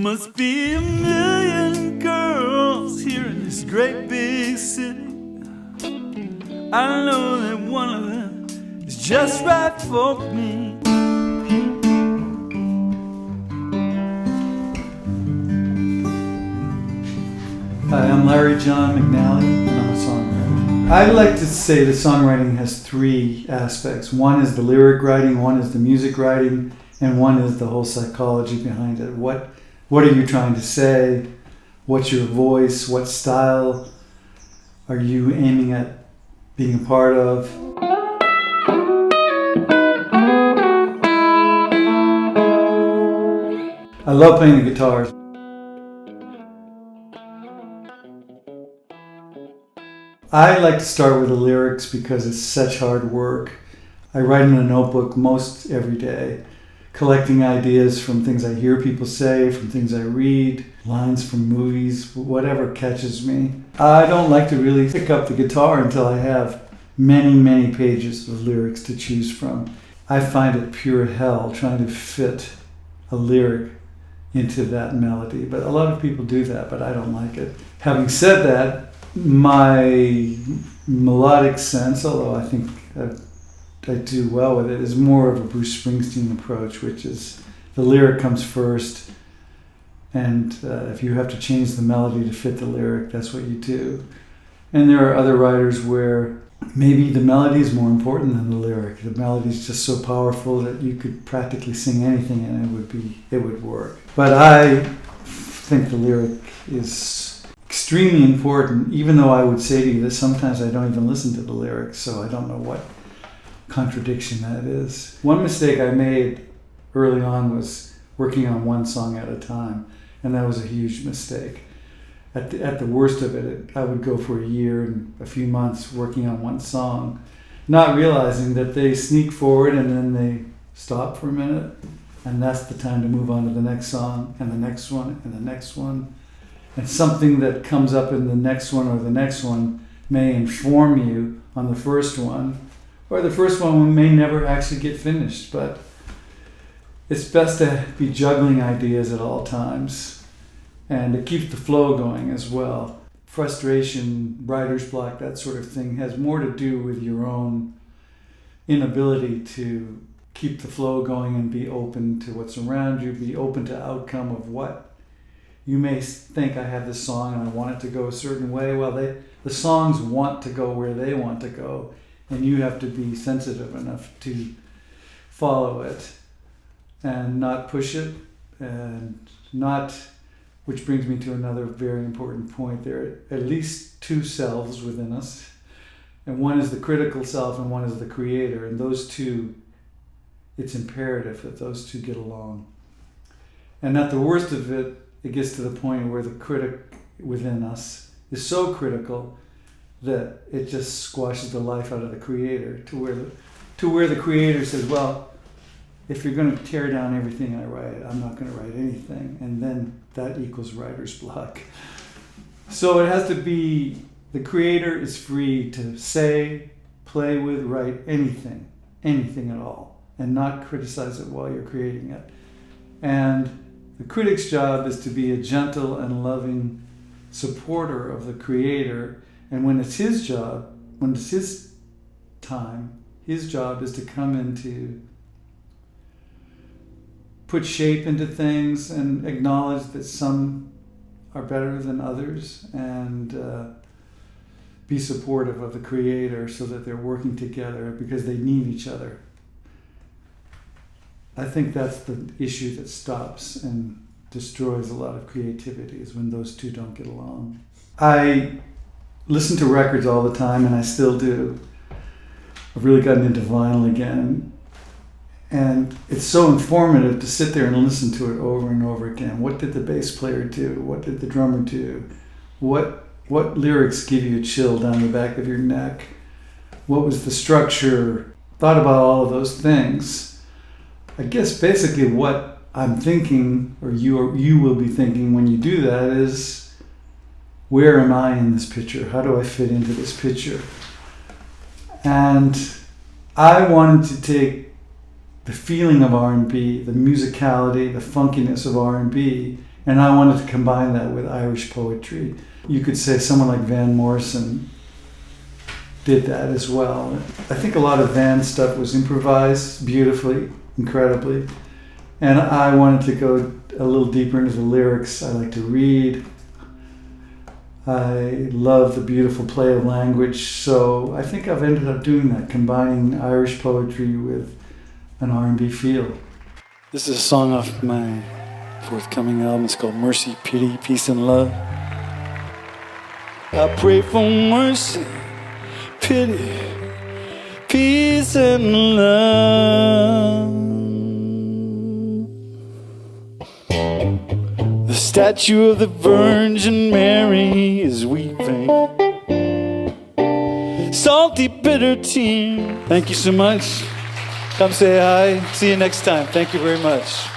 must be a million girls here in this great big city. I know that one of them is just right for me. Hi, I'm Larry John McNally, and I'm a songwriter. I like to say that songwriting has three aspects. One is the lyric writing, one is the music writing, and one is the whole psychology behind it. What are you trying to say? What's your voice? What style are you aiming at being a part of? I love playing the guitar. I like to start with the lyrics because it's such hard work. I write in a notebook most every day, collecting ideas from things I hear people say, from things I read, lines from movies, whatever catches me. I don't like to really pick up the guitar until I have many, many pages of lyrics to choose from. I find it pure hell trying to fit a lyric into that melody, but a lot of people do that, but I don't like it. Having said that, my melodic sense, although I think I do well with it, is more of a Bruce Springsteen approach, which is the lyric comes first, and if you have to change the melody to fit the lyric, that's what you do. And there are other writers where maybe the melody is more important than the lyric. The melody is just so powerful that you could practically sing anything and it would work. But I think the lyric is extremely important, even though I would say to you that sometimes I don't even listen to the lyrics, so I don't know what contradiction that is. One mistake I made early on was working on one song at a time, and that was a huge mistake. At the worst of it, I would go for a year and a few months working on one song, not realizing that they sneak forward and then they stop for a minute, and that's the time to move on to the next song, and the next one, and the next one. And something that comes up in the next one or the next one may inform you on the first one, or the first one may never actually get finished. But it's best to be juggling ideas at all times, and it keeps the flow going as well. Frustration, writer's block, that sort of thing has more to do with your own inability to keep the flow going and be open to what's around you, be open to outcome of what you may think. I have this song and I want it to go a certain way. Well, the songs want to go where they want to go, and you have to be sensitive enough to follow it and not push it, and not, which brings me to another very important point. There are at least two selves within us, and one is the critical self and one is the creator, and those two, it's imperative that those two get along. And at the worst of it, it gets to the point where the critic within us is so critical that it just squashes the life out of the creator, to where the creator says, well, if you're going to tear down everything I write, I'm not going to write anything. And then that equals writer's block. So it has to be, the creator is free to say, play with, write anything at all, and not criticize it while you're creating it. And the critic's job is to be a gentle and loving supporter of the creator, and when it's his job, when it's his time, his job is to come in to put shape into things and acknowledge that some are better than others, and be supportive of the creator so that they're working together because they need each other. I think that's the issue that stops and destroys a lot of creativity, is when those two don't get along. I listen to records all the time, and I still do. I've really gotten into vinyl again, and it's so informative to sit there and listen to it over and over again. What did the bass player do? What did the drummer do? What lyrics give you a chill down the back of your neck? What was the structure? Thought about all of those things. I guess basically what I'm thinking, or you will be thinking when you do that, is, where am I in this picture? How do I fit into this picture? And I wanted to take the feeling of R&B, the musicality, the funkiness of R&B, And I wanted to combine that with Irish poetry. You could say someone like Van Morrison did that as well. I think a lot of Van stuff was improvised beautifully, incredibly. And I wanted to go a little deeper into the lyrics. I like to read. I love the beautiful play of language. So I think I've ended up doing that, combining Irish poetry with an R&B feel. This is a song off my forthcoming album. It's called Mercy, Pity, Peace, and Love. I pray for mercy, pity, peace, and love. The statue of the Virgin Mary is weeping. Salty, bitter tear. Thank you so much. Come say hi. See you next time. Thank you very much.